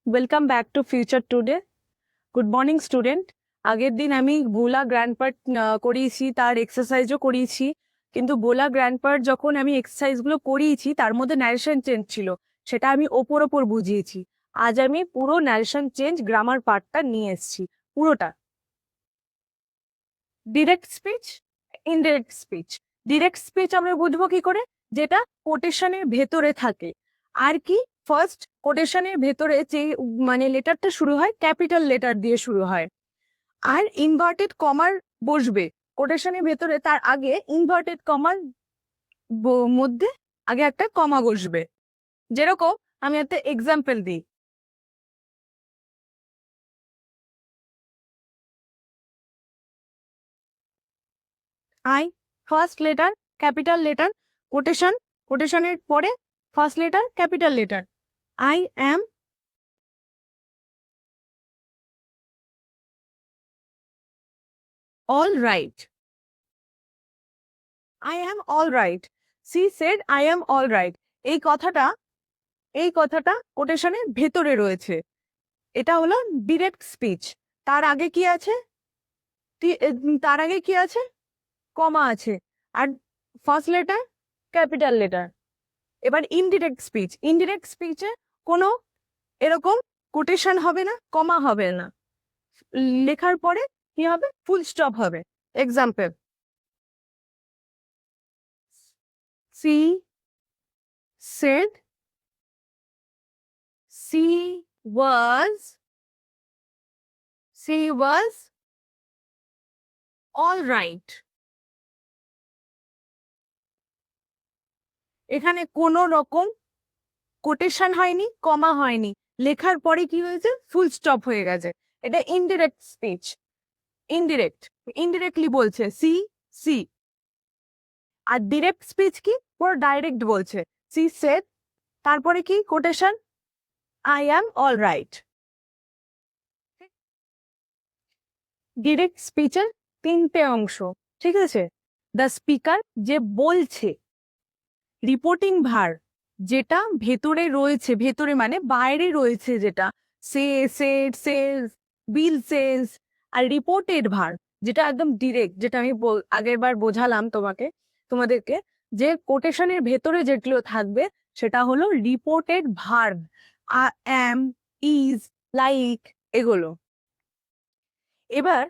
Welcome back to future today. Good morning student. আগের দিন আমি বোলা গ্র্যান্ডপার্ট করিয়েছি, তার এক্সারসাইজও করিয়েছি, কিন্তু বোলা গ্র্যান্ডপার্ট যখন আমি এক্সারসাইজগুলো করিয়েছি তার মধ্যে ন্যারেশন চেঞ্জ ছিল, সেটা আমি ওপর বুঝিয়েছি। আজ আমি পুরো ন্যারেশন চেঞ্জ গ্রামার পার্টটা নিয়ে এসেছি, পুরোটা। Direct speech, indirect speech. Direct speech আমরা বুঝবো কি করে? যেটা কোটেশনের ভেতরে থাকে। আর কি, ফার্স্ট কোটেশনের ভেতরে যে মানে লেটারটা শুরু হয় ক্যাপিটাল লেটার দিয়ে শুরু হয়, আর ইনভার্টেড কমার বসবে কোটেশনের ভেতরে, তার আগে ইনভার্টেড কমার মধ্যে আগে একটা কমা বসবে। যেরকম আমি একটা এক্সাম্পল দিই। I, first letter capital letter, quotation, কোটেশনের পরে first letter capital letter. I am all right. I am all right. She said I am all right. এই কথাটা কোটেশনের ভেতরে রয়েছে। এটা হলো ডিরেক্ট স্পিচ। তার আগে কি আছে? তার আগে কি আছে? কমা আছে, আর ফার্স্ট লেটার ক্যাপিটাল লেটার। এবার ইনডিরেক্ট স্পিচ, ইনডিরেক্ট স্পিচে কোনো এরকম কোটেশন হবে না, কমা হবে না, লেখার পরে কি হবে? ফুল স্টপ হবে। Example, she said she was all right. এখানে কোনো রকম কোটেশন হয়নি, কমা হয়নি, লেখার পরে কি হয়েছে? ফুল স্টপ হয়ে গেছে। এটা ইনডিরেক্ট স্পিচ। ইনডিরেক্ট, ইনডিরেক্টলি বলছে সি সি। আর ডিরেক্ট স্পিচ কি? পুরো ডাইরেক্ট বলছে সি সেড, তারপরে কি quotation? I am all right. Direct স্পিচের তিনটে অংশ, ঠিক আছে? দ্য স্পিকার, যে বলছে, রিপোর্টিং ভার, যেটা ভেতরে রয়েছে, ভেতরে মানে বাইরে রয়েছে, যেটা সে সেড সেজ বিল সেজ। আর রিপোর্টেড ভার, যেটা একদম ডিরেক্ট, যেটা আমি আগের বার বোঝালাম তোমাদেরকে, যে কোটেশনের ভেতরে যেগুলো থাকবে সেটা হলো reported verb. Am, is, like, এগুলো। এবার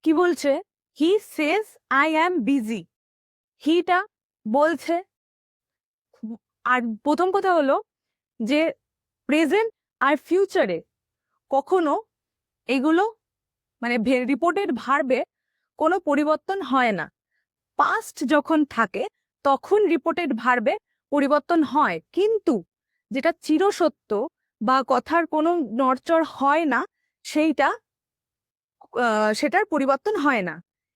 কি বলছে? হি সেজ আই অ্যাম বিজি। হিটা বলছে। আর প্রথম কথা হলো যে প্রেজেন্ট আর ফিউচারে কখনো এগুলো মানে রিপোর্টেড ভার্বে কোনো পরিবর্তন হয় না। পাস্ট যখন থাকে তখন রিপোর্টেড ভার্বে পরিবর্তন হয়, কিন্তু যেটা চিরসত্য বা কথার কোনো নড়চড় হয় না, সেটার পরিবর্তন হয় না।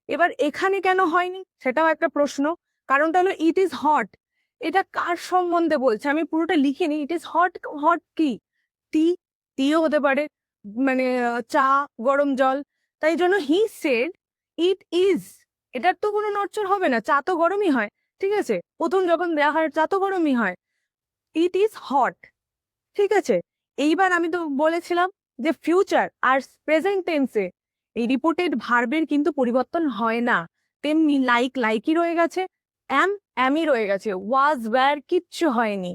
এবার এখানে কেন হয়নি সেটাও একটা প্রশ্ন। কারণটা হলো ইট ইজ হট। এটা কার সম্বন্ধে বলছে? আমি পুরোটা লিখিনি। ইট ইজ হট, হট কি? টি, টিও হতে পারে, মানে চা, গরম জল। তাই জন্য হি সেড ইট ইজ, এটার তো কোনো নড়চড় হবে না, চা তো গরমই হয়, ঠিক আছে? প্রথম যখন দেওয়া হয় চা তো গরমই হয়। ইট ইজ হট, ঠিক আছে? এইবার আমি তো বলেছিলাম যে ফিউচার আর প্রেজেন্ট টেন্সে এই রিপোর্টেড ভার্বের কিন্তু পরিবর্তন হয় না। তেমনি লাইক, লাইকই রয়ে গেছে, অ্যাম, অ্যামই রয়ে গেছে, ওয়াজ, ওয়্যার কিচ্ছু হয়নি,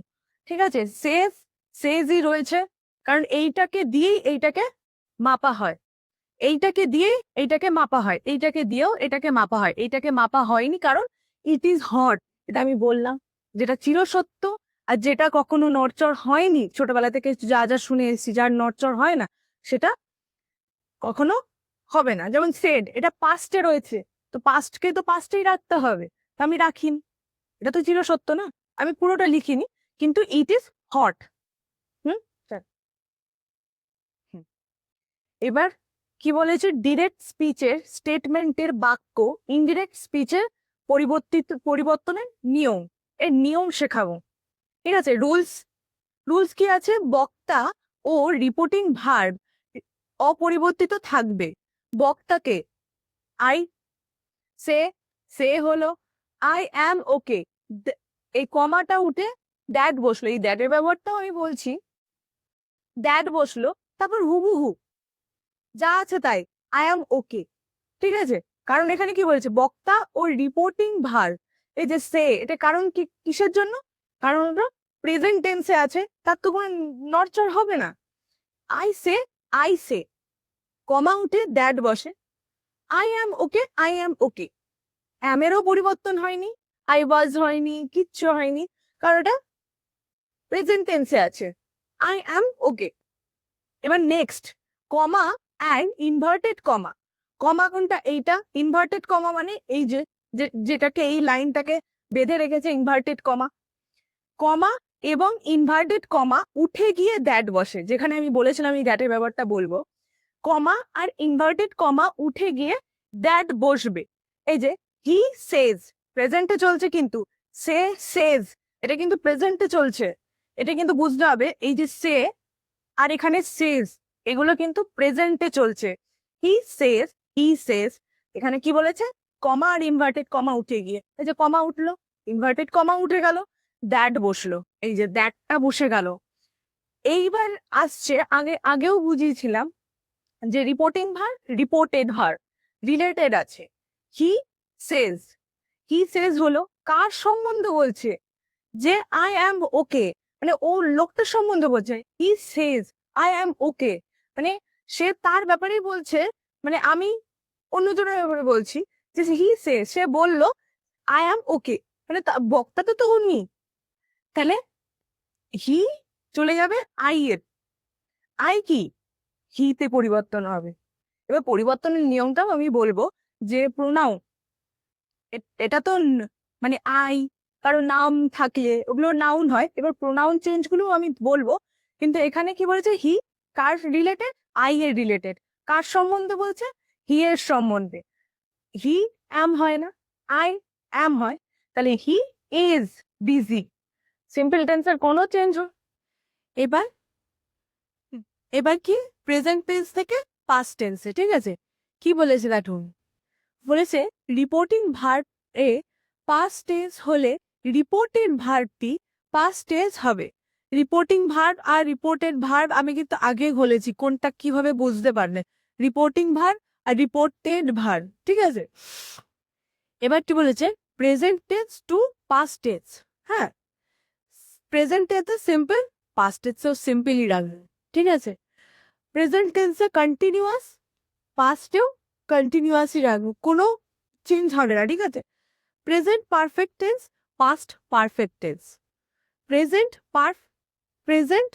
ঠিক আছে? সেজ, সেজই রয়েছে, কারণ এইটাকে দিয়েই এইটাকে মাপা হয়, এইটাকে দিয়ে এইটাকে মাপা হয়, এইটাকে দিয়েও এটাকে মাপা হয়। এইটাকে মাপা হয়নি কারণ ইট ইজ হট, এটা আমি বললাম, যেটা চিরসত্য আর যেটা কখনো নড়চড় হয়নি, ছোটবেলা থেকে যা যা শুনে এসেছি, যার নড়চড় হয় না সেটা কখনো হবে না। যেমন সেড, এটা পাস্টে রয়েছে, তো পাস্টকে তো পাস্টেই রাখতে হবে, তো আমি রাখিনি, এটা তো চিরসত্য না। আমি পুরোটা লিখিনি, কিন্তু ইট ইজ হট। হুম, হুম। এবার কি বলেছে? ডিরেক্ট স্পিচের স্টেটমেন্টের বাক্য ইনডিরেক্ট স্পিচের পরিবর্তনের নিয়ম, এর নিয়ম শেখাবো, ঠিক আছে? রুলস, রুলস কি আছে? বক্তা ও রিপোর্টিং ভার্ব অপরিবর্তিত থাকবে। বক্তাকে আই, সে, সে হলো আই অ্যাম ওকে, এই কমাটা উঠে দ্যাট বসলো। এই দ্যাটের ব্যবহারটাও আমি বলছি, দ্যাট বসলো, তারপর হুবহু যা আছে তাই, আই অ্যাম ওকে। ঠিক আছে, কারণ এখানে কি বলেছে, বক্তা ও রিপোর্টিং ভার, এই যে সে, এটা কারণ কি, কিসের জন্য? কারণ ওটা প্রেজেন্ট টেন্সে আছে, তার তো কোনো নড়চড় হবে না। আই সে, কমা উঠে দ্যাট বসে, I am okay, I am ওকে। অ্যামেরও পরিবর্তন হয়নি, আই ওয়াজ হয়নি, কিচ্ছু হয়নি, কারণ ওটা প্রেজেন্ট টেন্সে আছে, আই অ্যাম ওকে। এবার next, comma and inverted comma. Comma কোনটা? এইটা ইনভার্টেড কমা, মানে এই যে যেটাকে, এই লাইনটাকে বেঁধে রেখেছে ইনভার্টেড কমা। কমা এবং ইনভার্টেড কমা উঠে গিয়ে দ্যাট বসে, যেখানে আমি বলেছিলাম এই দ্যাটের ব্যাপারটা বলবো। কমা আর ইনভার্টেড কমা উঠে গিয়ে দ্যাট বসবে। এই যে হি সেজ, প্রেজেন্টে চলছে, কিন্তু সে সেজ, এটা কিন্তু প্রেজেন্টে চলছে। এটা কিন্তু বুঝতে হবে, এই যে সে আর এখানে সেজ, এগুলো কিন্তু প্রেজেন্টে চলছে। হি সেজ, হি সেজ, এখানে কি বলেছে, কমা আর ইনভার্টেড কমা উঠে গিয়ে, এই যে কমা উঠলো, ইনভার্টেড কমা উঠে গেল, দ্যাট বসলো, এই যে দ্যাটটা বসে গেল। এইবার আসছে, আগেও বুঝিয়েছিলাম যে রিপোর্টিং ভার, রিপোর্টেড ভার রিলেটেড আছে। হি সেজ, হি সেজ হলো কার সম্বন্ধে বলছে, যে আই অ্যাম ওকে, মানে ও লোকটার সম্বন্ধে বলছে। হি সেজ আই অ্যাম ওকে, মানে সে তার ব্যাপারেই বলছে, মানে আমি অন্যজনের ব্যাপারে বলছি, যে হি সেজ, সে বলল আই অ্যাম ওকে, মানে বক্তা তো উনি, তাহলে হি চলে যাবে আই এর, আই কি হিতে পরিবর্তন হবে। এবার পরিবর্তনের নিয়মটাও আমি বলবো, যে প্রোনাউন, এটা তো মানে আই, কারো নাম থাকলে ওগুলো নাউন হয়, এবার প্রোনাউন চেঞ্জ গুলো আমি বলবো। কিন্তু এখানে কি বলেছে, হি কার রিলেটেড, আই এর রিলেটেড। কার সম্বন্ধে বলছে, হি এর সম্বন্ধে। হি অ্যাম হয় না, আই অ্যাম হয়, তাহলে হি ইজ বিজি, সিম্পল টেন্সের কোনো চেঞ্জ। এবার এবার কি, প্রেজেন্ট টেন্স থেকে পাস্ট টেন্সে, ঠিক আছে, কি বলেছে দেখুন, বলেছে রিপোর্টিং ভার্ব এ পাস্ট টেন্স হলে রিপোর্টেড ভার্বটি পাস্ট টেন্স হবে। রিপোর্টিং ভার্ব আর রিপোর্টেড ভার্ব আমি কিন্তু আগে বলেছি, কোনটা কিভাবে বুঝতে পারলে, রিপোর্টিং ভার্ব আর রিপোর্টেড ভার্ব, ঠিক আছে। এবার কি বলেছে, present tends to past tense, হ্যাঁ, প্রেজেন্ট টেন্সে সিম্পল, পাস্ট টেন্সেও সিম্পলই রাখবে, ঠিক আছে। প্রেজেন্ট টেন্সে কন্টিনিউয়াস, পাস্টেও কন্টিনিউয়াসই রাখবো, কোনো চেঞ্জ হবে না, ঠিক আছে। Present perfect tense, past perfect tense, present present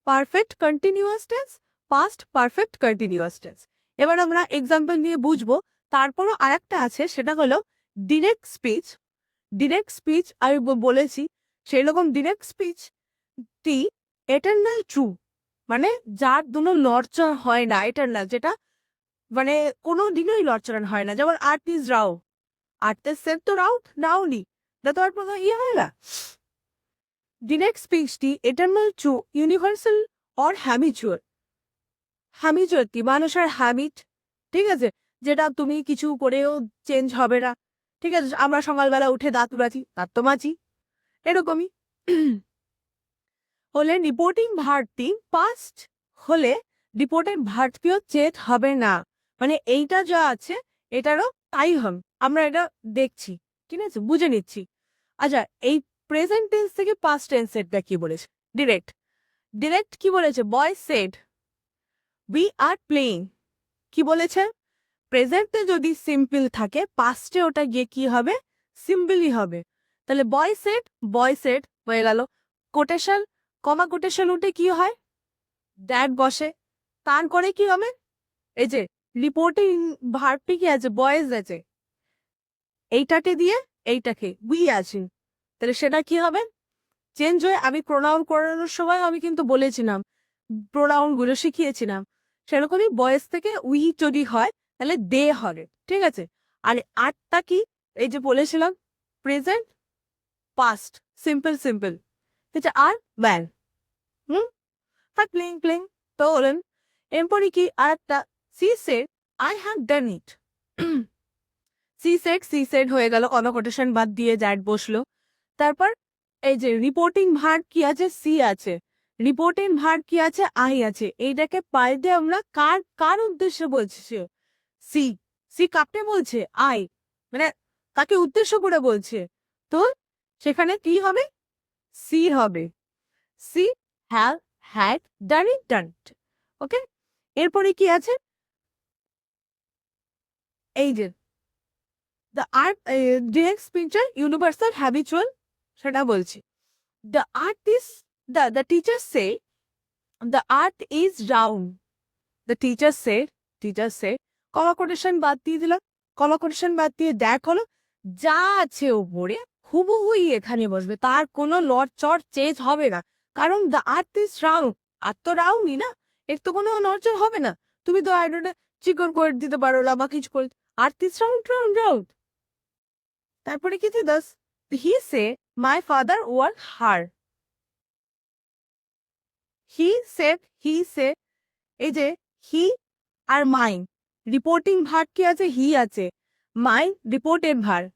perfect continuous tense, past perfect continuous tense. এবার আমরা এক্সাম্পল নিয়ে বুঝবো। তারপরও আরেকটা আছে, সেটা হলো ডিরেক্ট স্পিচ। ডিরেক্ট স্পিচ আমি বলেছি, সেই রকম ডিরেক্ট স্পিচ টি এটার্নাল ট্রু, মানে যার দুটো লড়চড় হয় না, এটার্নাল, যেটা মানে কোনো দিনই লড়চড়ান হয় না, যেমন আর্ট ইজ রাও, আর্টের সেট তো রাউট নাওনি, এটা তো আর কোনো ইয়ে হয় না। ডিরেক্ট স্পিচটি eternal true, universal or habitual. Habitual কি, মানুষের হ্যাবিট, ঠিক আছে, যেটা তুমি কিছু করেও চেঞ্জ হবে না, ঠিক আছে। আমরা সকালবেলা উঠে দাঁত মাজি, দাঁত তো মাজি, এরকমই। হলে রিপোর্টিং ভার্বটি পাস্ট হলে রিপোর্টেড ভার্বটিও চেঞ্জ হবে না, মানে এইটা যা আছে এটারও তাই হবে। আমরা এটা দেখছি, ঠিক আছে, বুঝে নিচ্ছি। আচ্ছা, এই প্রেজেন্ট টেন্স থেকে পাস্ট টেন্সেরটা কি বলেছে, ডিরেক্ট। ডিরেক্ট কি বলেছে, boy said we are playing, কি বলেছে, প্রেজেন্টে যদি সিম্পল থাকে, পাস্টে ওটা গিয়ে কি হবে, সিম্পলই হবে। তাহলে বয় সেড হয়ে গেল। কোটেশন, কমা কোটেশন উঠে কি হয়, দ্যাট বসে, তারপরে কি হবে, এই যে রিপোর্টিং ভার্বটি কি আছে, বয়েজ আছে, এইটাকে দিয়ে এইটাকে উই আছে, তাহলে সেটা কি হবে, চেঞ্জ হয়ে। আমি প্রোনাউন করানোর সময় আমি কিন্তু বলেছিলাম, প্রোনাউন গুলো শিখিয়েছিলাম, সেরকমই বয়েজ থেকে উই যদি হয় তাহলে দে হবে, ঠিক আছে। আর আরটা কি, এই যে বলেছিলাম প্রেজেন্ট পাস্ট সিম্পল সিম্পল, ঠিক আছে, আর ব্যান, আর প্লেইং প্লেইং, তো বলেন। এরপরে কি আরেকটা, she said I have done it. She said হয়ে গেল, কমা কোটেশন বাদ দিয়ে দ্যাট বসলো। তারপর এই যে রিপোর্টিং ভার্ব কি আছে, সি আছে, রিপোর্টেড ভার্ব কি আছে, আই আছে। এইটাকে পাল্টে আমরা কার কার উদ্দেশ্যে বলছি, সি। সি কাকে বলছে, আই, মানে তাকে উদ্দেশ্য করে বলছে। তো সেখানে কি হবে, সি হবে। She have had done it don't. Okay, এরপরে কি আছে, এই যে the earth direct picture universal habitual, সেটা বলছি। The earth is the teacher say the earth is round. The teacher say comma quotation বাদ দিয়ে দিলাম, কমা কোটেশন বাদ দিয়ে দেখ হলো, যা আছে ওপরে হুবহুই এখানে বসবে, তার কোনো নড়চড় চেঞ্জ হবে না। কারণ দ্য আর্থ ইজ রাউন্ড, আর তো রাউন্ডই না, এর তো কোনো নড়চড় হবে না। তুমি তো আইডোটা চিকন করে দিতে পারো বা কিছু করে, earth is round round round. তারপরে কি দাস, হি সে মাই ফাদার ওয়ার্ক হার্ড। হি সে, এই যে হি আর মাই রিপোর্টিং ভার্ব কি আছে, হি আছে, মাই রিপোর্টেড ভার্ব।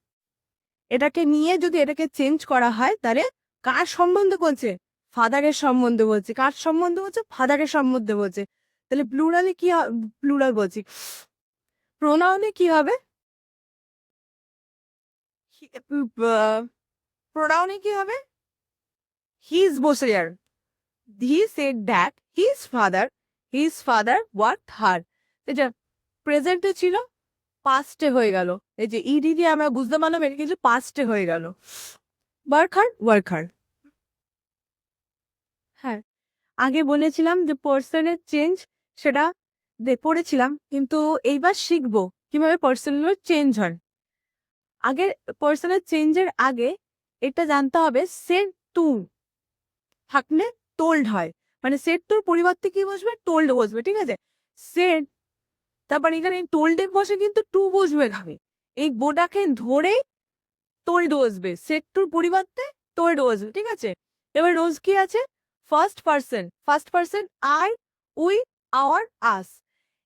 এটাকে নিয়ে যদি এটাকে চেঞ্জ করা হয় তাহলে কার সম্বন্ধে বলছে, ফাদারের সম্বন্ধে বলছে। কার সম্বন্ধে বলছে, ফাদারের সম্বন্ধে বলছে। তাহলে প্লুরালে কি, প্লুরাল বলছি, প্রোনাউনে কি হবে, প্রোনাউনে কি হবে, হিজ বসে যার। হি said that his father worked hard. এটা প্রেজেন্টে ছিল, পাস্টে হয়ে গেল। এই যে ইডি দিয়ে আমরা বুঝতে পারলাম এটা কিন্তু পাস্টে হয়ে গেল, ওয়ার্ক হার্ড। হ্যাঁ, আগে বলেছিলাম যে পার্সনের চেঞ্জ, সেটা পড়েছিলাম, কিন্তু এইবার শিখবো কিভাবে পার্সনগুলো চেঞ্জ হয়। আগে পার্সনের চেঞ্জের আগে এটা জানতে হবে, সেড টু থাকলে টোল্ড হয়, মানে সেড টুর পরিবর্তে কি বসবে, টোল্ড বসবে। ঠিক আছে, সেড, তারপর এখানে টোল্ডে বসে কিন্তু টু বসবে এখানে, এই বোটাকে ধরে টোল্ড বসবে, সেড টুর পরিবর্তে টোল্ড বসবে। ঠিক আছে, এবার রোজ কি আছে, first person I, we, our, us.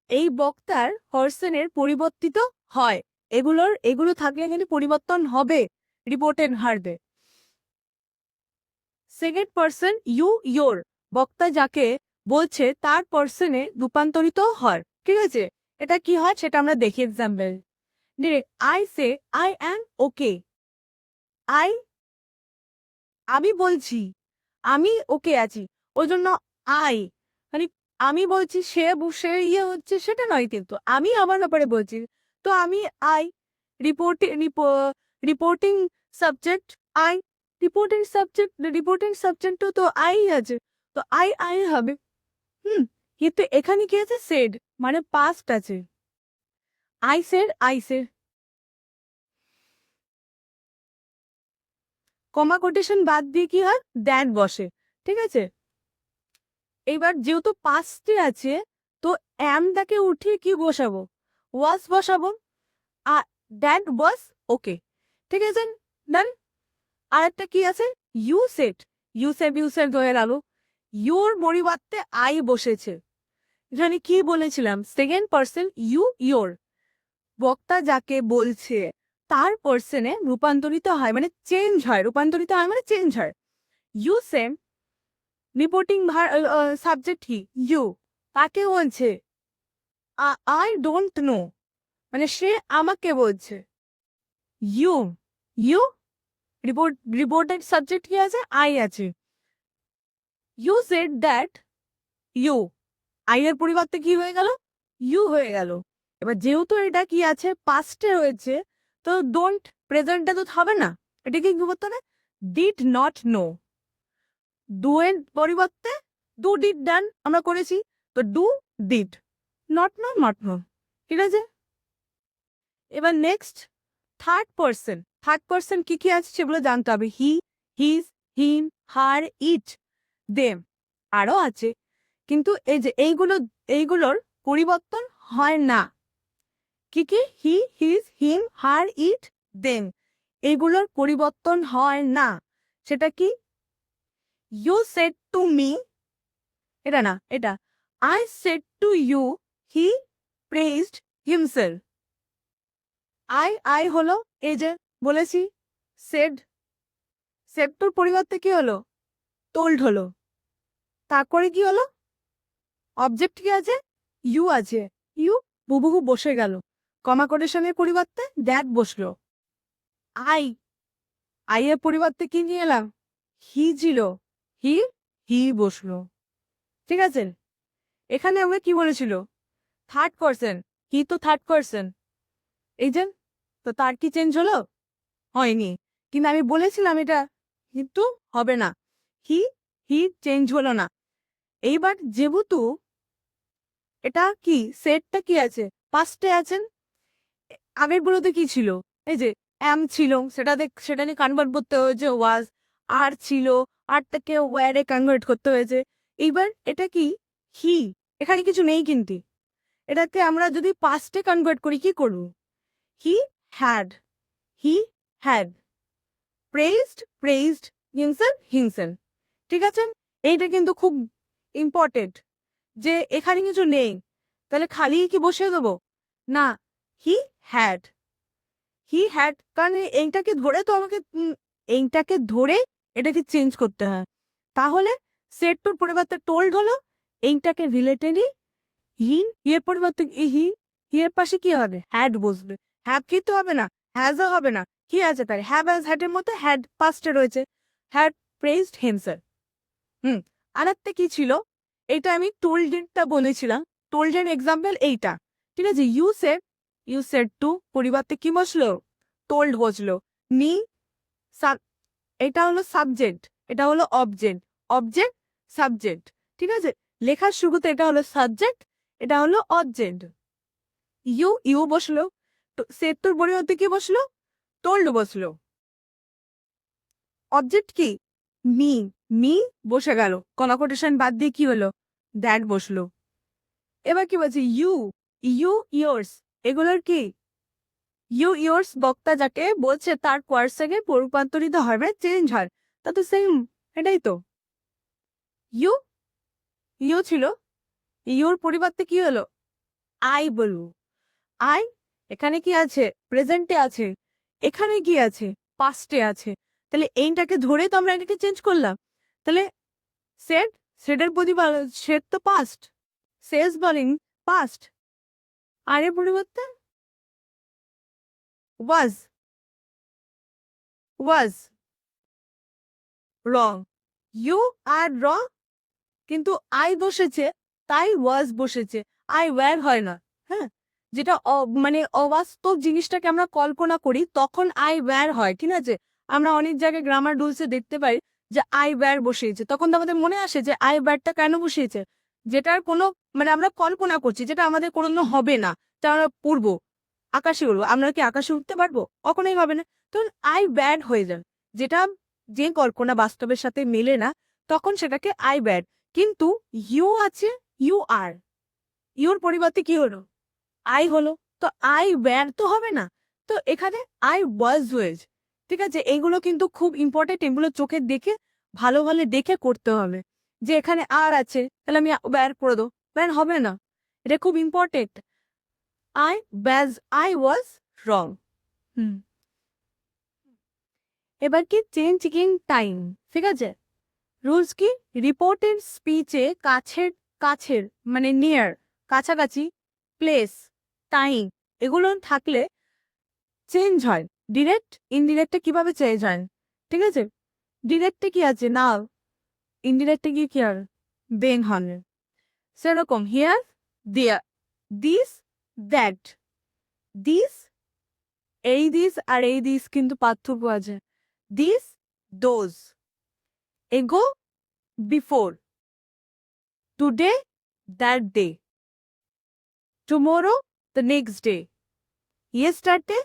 এই বক্তার পার্সনের পরিবর্তিত হয়, এগুলো থাকলে কিন্তু পরিবর্তন হবে রিপোর্টেড ভার্বে। সেকেন্ড পার্সন ইউ, ইয়োর, বক্তা যাকে বলছে তার পার্সনে রূপান্তরিত হয়। ঠিক আছে, এটা কি হয় সেটা আমরা দেখি example. I say I am okay. আমি বলছি আমি ওকে আছি, ওই জন্য আই, মানে আমি বলছি সে সে ইয়ে হচ্ছে সেটা নয়, কিন্তু আমি আমার ব্যাপারে বলছি। তো আমি I, reporting subject I, reporting subject তো আই আছে, তো আই হবে। কিন্তু এখানে কি আছে, সেড, মানে পাস্ট আছে। আই সেড কমা কোটেশন বাদ দিয়ে কি হয়, দ্যাট বসে। ঠিক আছে, এবার যেহেতু পাস্টে আছে তো অ্যামটাকে উঠিয়ে কি বসাবো, ওয়াজ বসাবো, আর দ্যাট ওয়াজ ওকে। ঠিক আছে, ডান। আর একটা কি আছে, ইউ সেড হয়ে গেল, ইউর পরিবর্তে আই বসেছে। এখানে কি বলেছিলাম, সেকেন্ড পার্সন ইউ, ইয়োর, বক্তা যাকে বলছে তার পার্সনে রূপান্তরিত হয়, মানে চেঞ্জ হয়, রূপান্তরিত হয় মানে চেঞ্জ হয়। You same reporting subject he, you, তাকে বলছে আই ডোন্ট নো, মানে সে আমাকে বলছে। ইউ ইউ রিপোর্টেড সাবজেক্ট কি আছে, আই আছে। You said that you, I এর পরিবর্তে কি হয়ে গেল, ইউ হয়ে গেল। এবার যেহেতু এটা কি আছে, পাস্টে হয়েছে, তো ডোন্ট প্রেজেন্টে তো হবে না, এটাকে কি করতে হবে, ডিড নট নো। ডু এর পরিবর্তে ডু ডিড ডান আমরা করেছি, তো ডু ডিড, নট নো। ঠিক আছে, এবার নেক্সট থার্ড পার্সন কি কি আছে সেগুলো জানতে হবে। হিজ, হিম, হার, ইট, দেম, আরো আছে, কিন্তু এই যে এইগুলোর পরিবর্তন হয় না। কি কি, হিজ, হিম, হার, ইট, দেম, এগুলোর পরিবর্তন হয় না। সেটা কি, ইউ সেড টু মি, এটা না, এটা I said to you he praised himself. I হলো, এই যে বলেছি সেড, সেড টুর পরিবর্তে কি হলো, টোল্ড হলো। তারপরে কি হলো, অবজেক্ট কি আছে, ইউ আছে, ইউ হুবহু বসে গেল, কমা কোটেশনের পরিবর্তে দ্যাট বসলো। আই, আই এর পরিবর্তে কি নিয়ে এলাম, হি ছিল, হি, হি বসলো। ঠিক আছে, এখানে আমরা কি বলেছিল, থার্ড পারসন, হি তো থার্ড পারসন, এই যে, তো তার কি চেঞ্জ হলো, হয়নি, কিন্তু আমি বলেছিলাম এটা কিন্তু হবে না, হি, হি চেঞ্জ হলো না। এইবার যেহেতু এটা কি সেটটা কি আছে, পাস্টে আছেন, আগের গুলোতে কি ছিল, এই যে এম ছিল, সেটা নিয়ে কনভার্ট করতে হয়েছে ওয়াজ, আর ছিল, আরটাকে ওয়ারে কনভার্ট করতে হয়েছে। এইবার এটা কি হি, এখানে কিছু নেই, কিন্তু এটাকে আমরা যদি পাস্টে কনভার্ট করি কি করব, he had, he had, praised, praised, himself, himself. ঠিক আছে, এইটা কিন্তু খুব ইম্পর্টেন্ট, যে এখানে কিছু নেই, তাহলে খালি কি বসিয়ে দেবো, না, হি হ্যাড, হি হ্যাড, কারণ এইটাকে ধরে তো আমাকে এইটাকে ধরে এটাকে চেঞ্জ করতে হয়, তাহলে সেট টুর পরিবর্তে টোল্ড হলো, এইটাকে রিলেটেডই হিন, এর পরিবর্তে হি, এর পাশে কি হবে, হ্যাড বসবে, হ্যাভ কিন্তু হবে না, হ্যাজও হবে না, কি আছে তাই, হ্যাভ অ্যাজ হ্যাডের মধ্যে হ্যাড পাস্টে রয়েছে, হ্যাড প্রেজড হিমসেলফ। আর একটা কি ছিল, এটা আমি টোল্ডেরটা বলেছিলাম, টোল্ডের এক্সাম্পল এইটা, ঠিক আছে, ইউ সেড টু পরিবর্তে কি বসলো, টোল্ড বসলো, মি, এটা হলো সাবজেক্ট, এটা হলো অবজেক্ট, অবজেক্ট সাবজেক্ট, ঠিক আছে, লেখার শুরুতে এটা হলো সাবজেক্ট, এটা হলো অবজেক্ট, ইউ, ইউ বসলো, সেড টুর পরিবর্তে কি বসলো, টোল্ড বসলো, অবজেক্ট কি, মি, মি বসে গেল, কনকোটেশন বাদ দিয়ে কি হলো, দ্যাট বসলো। এবার কি বলছে, ইউ, ইউ ইয়ার্স, এগুলোর কি, ইউ ইয়ার্স বক্তা যাকে বলছে তার কোয়ার্সেকে রূপান্তরিত হবে, চেঞ্জ হয়, তা তো সেম, এটাই তো, ইউ, ইউ ছিল, ইউর পরিবর্তে কি হলো, আই বলবো, আই, এখানে কি আছে, প্রেজেন্টে আছে, এখানে কি আছে, পাস্টে আছে, তাহলে এইটাকে ধরে তো আমরা এটাকে চেঞ্জ করলাম, তাহলে সেড, সেডের প্রতিবার, সেড তো পাস্ট, সেজ বলিং পাস্ট, আর এর পরিবর্তে ওয়াজ, ওয়াজ রং, ইউ আর র, কিন্তু আই বসেছে, তাই ওয়াজ বসেছে, আই ওয়্যার হয় না, হ্যাঁ, যেটা মানে অবাস্তব জিনিসটাকে আমরা কল্পনা করি তখন আই ওয়্যার হয়, ঠিক আছে, আমরা অনেক জায়গায় গ্রামার রুলসে দেখতে পাই যে আই ওয়্যার বসিয়েছে, তখন তো আমাদের মনে আসে যে আই ওয়্যারটা কেন বসিয়েছে, যেটার কোনো মানে আমরা কল্পনা করছি, যেটা আমাদের কোনো হবে না, তা আমরা পড়বো, আকাশে উড়বো, আমরা কি আকাশে উঠতে পারবো, কখনোই হবে না, তখন আই ব্যাড হয়ে যায়, যেটা যে কল্পনা বাস্তবের সাথে মেলে না, তখন সেটাকে আই ব্যাড, কিন্তু ইউ আছে, ইউ আর, ইউর পরিবর্তে কি হলো, আই হলো, তো আই ওয়্যার তো হবে না, তো এখানে আই ওয়াজ ওয়েজ, ঠিক আছে, এইগুলো কিন্তু খুব ইম্পর্টেন্ট, এগুলো চোখে দেখে ভালো ভালো দেখে করতে হবে, যে এখানে আর আছে তাহলে আমি ওয়্যার করে দেবো, ওয়্যার হবে না, এটা খুব important, I was, I was wrong. এবার কি চেঞ্জিং টাইম, ঠিক আছে, রুলস কি, রিপোর্টেড স্পিচে কাছের, কাছের মানে নিয়ার, কাছাকাছি, প্লেস, টাইম, এগুলো থাকলে চেঞ্জ হয়, ডিরেক্ট, ইনডিরেক্টে কিভাবে চেঞ্জ হয়, ঠিক আছে, ডিরেক্টে কি আছে নাও, ইনডিরেক্টে কি কি আর বেন হন, সেরকম here, there, this, that, this, এই দিস আর এই দিস কিন্তু পার্থক্য আছে, this, those, ago, before, today, that day, tomorrow, the next day, yesterday,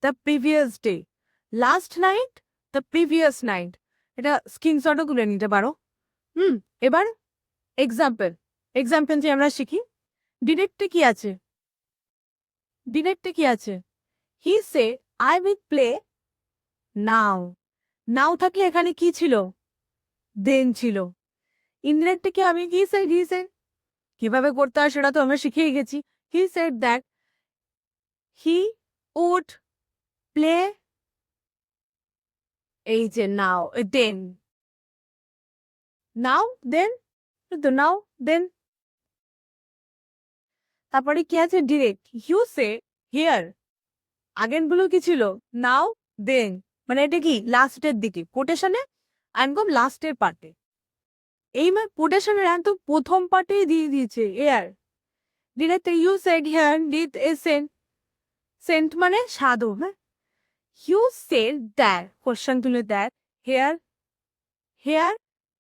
the previous day, last night, the previous night, এটা স্ক্রিনশটও তুলে নিতে পারো। এবার এক্সাম্পল, এক্সাম্পল যে আমরা শিখি, ডিরেক্টে কি আছে, ডিরেক্টে কি আছে, he say I will play নাও, নাও থাকলে এখানে কি ছিল, দেন ছিল, ইনডিরেক্টে কি আমি কি সে, হি সে, কিভাবে করতে হয় সেটা তো আমরা শিখেই গেছি, he said that he would play, এই যে নাও, দেন, নাও দেন, তো নাও দেন, তারপরে কি আছে ডিরেক্ট, ইউ সে হিয়ার, আগের গুলো কি ছিল নাও দেন, মানে এটা কি লাস্টের দিকে কোটেশনে একদম লাস্টের পার্টে, এই কোটেশনের একদম প্রথম পার্টেই দিয়ে দিয়েছে here, direct you said here did a saint, saint মানে সাধু, হ্যাঁ, ইউ সেড দ্যাট কোশ্চেন তুলে দ্যাট, হেয়ার হেয়ার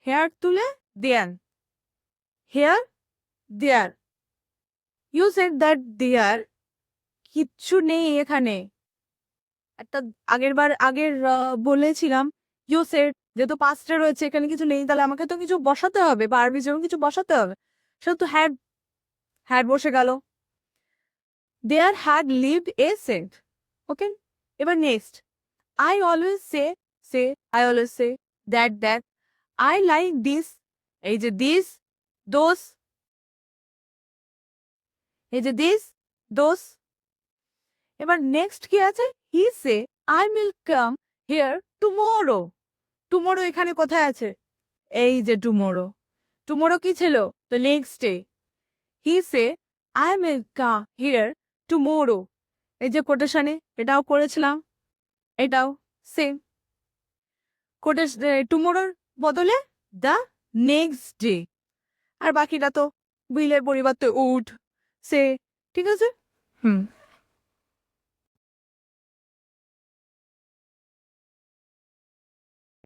হেয়ার তুলে there, here there, you said that there, কিচ্ছু নেই এখানে, একটা আগের বলেছিলাম ইউ সেড, যেহেতু পাঁচটা রয়েছে এখানে কিছু নেই, তাহলে আমাকে তো কিছু বসাতে হবে বা আরবি যেমন কিছু বসাতে হবে, সেটা তো হ্যাড, হ্যাড বসে গেল, there had lived a saint, okay. এবার next, I always say I always say that I like this, এই যে দিস দোস, এই যে দিস দোস, এবার নেক্সট কি আছে, he say I will come here tomorrow, tomorrow এখানে কোথায় আছে, এই যে টুমোরো, টুমোরো কি ছিল তো next day, he say I will come here tomorrow, এই যে কোটেশনে এটাও করেছিলাম, এটাও সেম, কোটেশ টুমোরোর বদলে দ্য নেক্সট ডে, আর বাকিটা তো উইলের পরিবর্তে উড সে, ঠিক আছে।